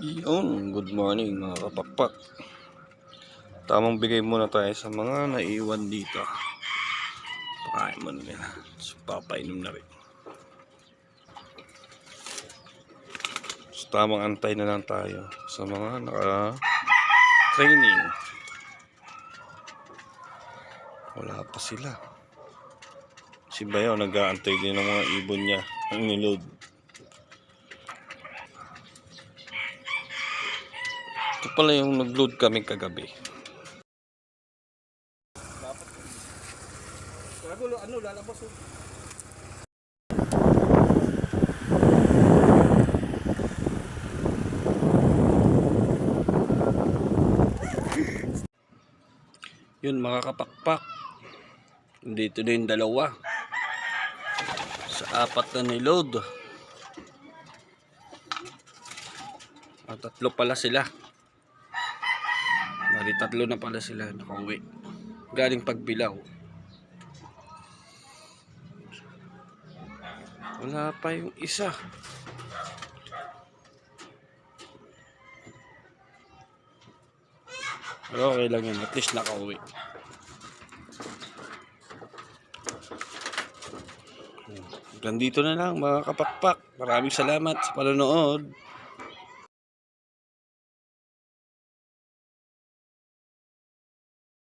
Good morning mga kapakpak. Tamang bigay muna tayo sa mga naiwan dito. Pakain muna nila. So, papainom na rin. So, tamang antay na lang tayo sa mga naka-training. Wala pa sila. Si Bayaw nag-aantay din ng mga ibon niya ang niload. Ito pala yung nag-load kami kagabi. Lalabas oh. Yun mga kapakpak. Dito na yung dalawa. Sa apat na niload. At tatlo pala sila. Bali tatlo na pala sila nakauwi. Galing Pagbilao. Wala pa yung isa. Pero okay lang yun. At least nakauwi. Ganito na lang mga kapakpak. Maraming salamat sa panonood.